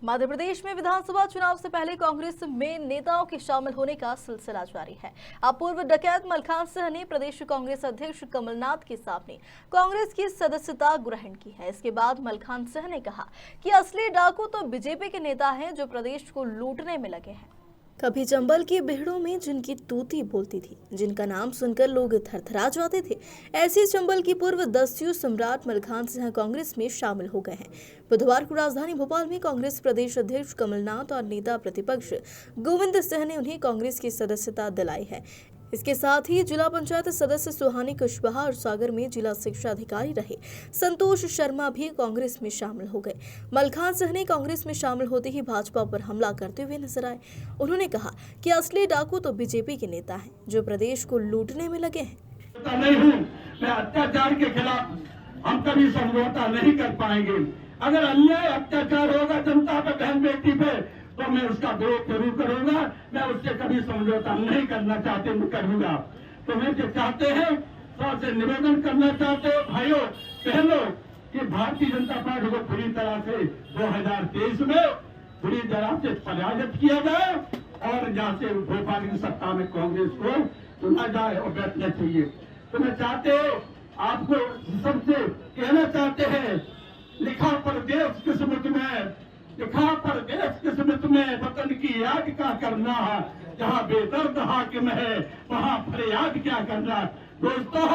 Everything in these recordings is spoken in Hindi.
मध्य प्रदेश में विधानसभा चुनाव से पहले कांग्रेस में नेताओं के शामिल होने का सिलसिला जारी है। अब पूर्व डकैत मलखान सिंह ने प्रदेश कांग्रेस अध्यक्ष कमलनाथ के सामने कांग्रेस की सदस्यता ग्रहण की है। इसके बाद मलखान सिंह ने कहा कि असली डाकू तो बीजेपी के नेता हैं जो प्रदेश को लूटने में लगे हैं। कभी चंबल की बेहड़ों में जिनकी तूती बोलती थी, जिनका नाम सुनकर लोग थरथरा जाते थे, ऐसी चंबल की पूर्व दस्यु सम्राट मलखान सिंह कांग्रेस में शामिल हो गए हैं। बुधवार को राजधानी भोपाल में कांग्रेस प्रदेश अध्यक्ष कमलनाथ और नेता प्रतिपक्ष गोविंद सिंह ने उन्हें कांग्रेस की सदस्यता दिलाई है। इसके साथ ही जिला पंचायत सदस्य सुहानी कुशवाहा और सागर में जिला शिक्षा अधिकारी रहे संतोष शर्मा भी कांग्रेस में शामिल हो गए। मलखान सिंह ने कांग्रेस में शामिल होते ही भाजपा पर हमला करते हुए नजर आए। उन्होंने कहा कि असली डाकू तो बीजेपी के नेता हैं जो प्रदेश को लूटने में लगे हैं। नहीं हूँ मैं अत्याचार के खिलाफ हम कभी समझौता नहीं कर पाएंगे। अगर अन्याय अत्याचार होगा जनता पे, बहन बेटी पे, तो मैं उसका विरोध जरूर करूंगा। मैं उससे कभी समझौता नहीं करना चाहते करूंगा। तो मैं जो चाहते हैं सबसे निवेदन करना चाहते हो भाइयों बहनों कि भारतीय जनता पार्टी को पूरी तरह से 2023 में पूरी तरह से पराजित किया जाए और जहाँ से भोपाल की सत्ता में कांग्रेस को चुना जाए और बैठना चाहिए। तो मैं चाहते आपको सबसे कहना चाहते हैं, लिखा परदेश किस्मत में, लिखा परदेश किस्मत में, वतन की याद क्या करना है, जहाँ बेदर्द हाकिम है वहाँ फरियाद क्या करना। दोस्तों,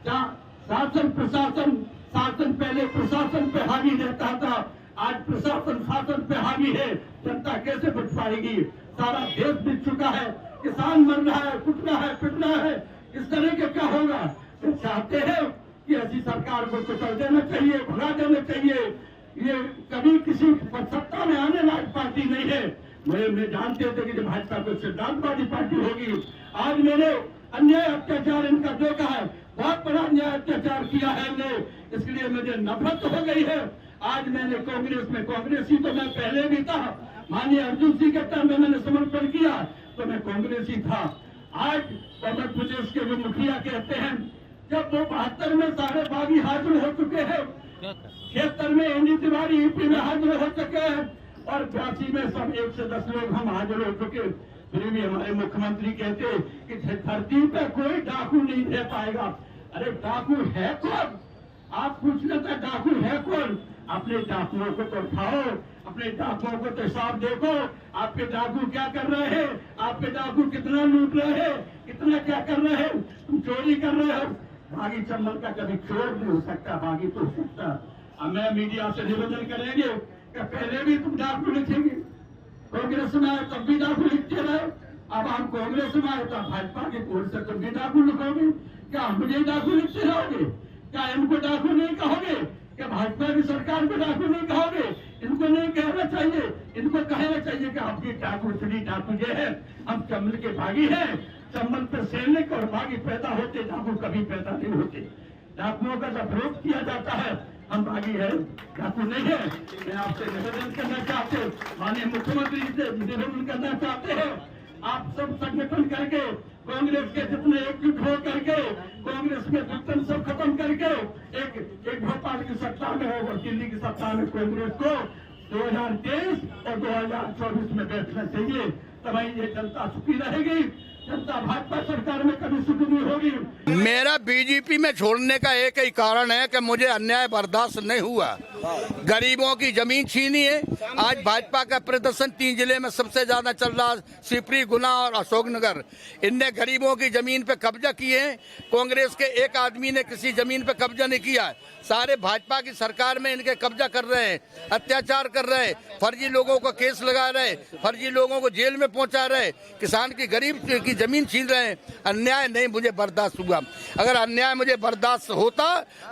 शासन प्रशासन, शासन पहले प्रशासन पे हावी रहता था, आज प्रशासन शासन पे हावी है। जनता कैसे बच पाएगी? सारा देश बिक चुका है, किसान मर रहा है, कुटना है, पिटना है, इस तरह के क्या होगा? तो चाहते हैं कि ऐसी सरकार को कुचल देना चाहिए, भगा देना चाहिए। ये कभी किसी सत्ता में आने लायक पार्टी नहीं है। मैं जानते थे कि भाजपा को सिद्धांतवादी पार्टी होगी। आज मैंने अन्याय अत्याचार इनका देखा है, बहुत बड़ा अन्याय अत्याचार किया है इनने, इसलिए मुझे नफरत हो गई है। आज मैंने कांग्रेस में, कांग्रेसी तो मैं पहले भी था, माननीय अर्जुन सिंह के टर्म में मैंने समर्पण किया तो मैं कांग्रेसी था। आज मध्य प्रदेश के जो मुखिया कहते हैं, जब वो 72 में सारे बागी हाजिर हो चुके हैं, 76 में एनडी तिवारी यूपी में हाजिर हो चुके हैं और 82 में सब 1 से 10 लोग हम हाजिर हो चुके। फिर भी हमारे मुख्यमंत्री कहते कि धरती पे कोई डाकू नहीं रह पाएगा। अरे डाकू है कौन? आप पूछ लेते डाकू है कौन? अपने डाकुओं को तो उठाओ, अपने डाकुओं को तो साफ देखो। आपके डाकू क्या कर रहे हैं? आपके डाकू कितना लूट रहे हैं, कितना क्या कर रहे हैं? तुम चोरी कर रहे हो। बागी चंबल का कभी चोर नहीं हो सकता, बागी तो हो सकता। अब मैं मीडिया से निवेदन करेंगे कि पहले भी तुम डाकू लिखेंगे, कांग्रेस में आए तब भी डाकू लिखते रहे, अब हम कांग्रेस में आए तो भाजपा की ओर से तुम भी डाकू लिखोगे। क्या मुझे डाकू लिखते रहोगे? क्या इनको डाकू नहीं कहोगे? क्या भाजपा की सरकार को डाकू नहीं कहोगे? इनको नहीं कहना चाहिए, इनको कहना चाहिए कि आपकी डाकू चुनी डाकू जो है, हम चंबल के बागी हैं। चंबल पर सैनिक और बागी पैदा होते, डाकू कभी पैदा नहीं होते। डाकुओं का जब विरोध किया जाता है, हम बागी है, डाकू नहीं है। मैं आपसे निवेदन करना चाहते, माननीय मुख्यमंत्री से निवेदन करना चाहते हैं, आप सब संगठन करके कांग्रेस के जितने एकजुट हो करके कांग्रेस के दुश्मन सब खत्म करके एक भोपाल की सत्ता में हो और दिल्ली की सत्ता में कांग्रेस को 2023 और 2024 में बैठना चाहिए। तभी ये जनता सुखी रहेगी, जनता भाजपा सरकार में कभी सुखी नहीं होगी। मेरा बीजेपी में छोड़ने का एक ही कारण है कि मुझे अन्याय बर्दाश्त नहीं हुआ। गरीबों की जमीन छीनी है। आज भाजपा का प्रदर्शन 3 जिले में सबसे ज्यादा चल रहा है, शिवपुरी, गुना और अशोकनगर। इनने गरीबों की जमीन पे कब्जा किए हैं। कांग्रेस के एक आदमी ने किसी जमीन पे कब्जा नहीं किया। सारे भाजपा की सरकार में इनके कब्जा कर रहे हैं, अत्याचार कर रहे हैं, फर्जी लोगों को केस लगा रहे, फर्जी लोगों को जेल में पहुंचा रहे, किसान की गरीब की जमीन छीन रहे हैं। अन्याय नहीं मुझे बर्दाश्त हुआ। अगर अन्याय मुझे बर्दाश्त होता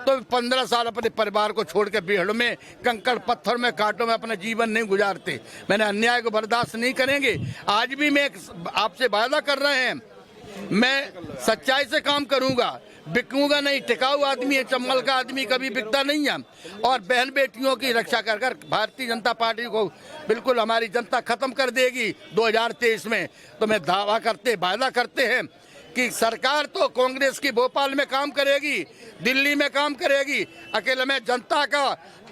तो 15 साल अपने परिवार को छोड़ के बेहड़ में, कंकड़ पत्थर में, कांटों में अपना जीवन नहीं गुजारते। मैंने अन्याय को बर्दाश्त नहीं करेंगे। आज भी मैं आपसे वादा कर रहे हैं, मैं सच्चाई से काम करूंगा, बिकूंगा नहीं। टिकाऊ आदमी है, चंबल का आदमी कभी बिकता नहीं है। और बहन बेटियों की रक्षा कर कर भारतीय जनता पार्टी को बिल्कुल हमारी जनता खत्म कर देगी 2023 में। तो मैं दावा करते, वादा करते हैं कि सरकार तो कांग्रेस की भोपाल में काम करेगी, दिल्ली में काम करेगी। अकेले मैं जनता का,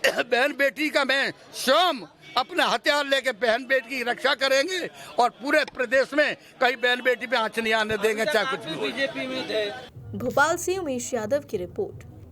बहन बेटी का मैं स्वयं अपने हथियार लेके बहन बेटी की रक्षा करेंगे और पूरे प्रदेश में कई बहन बेटी पे आंच नहीं आने देंगे, चाहे कुछ भी हो। भोपाल से उमेश यादव की रिपोर्ट।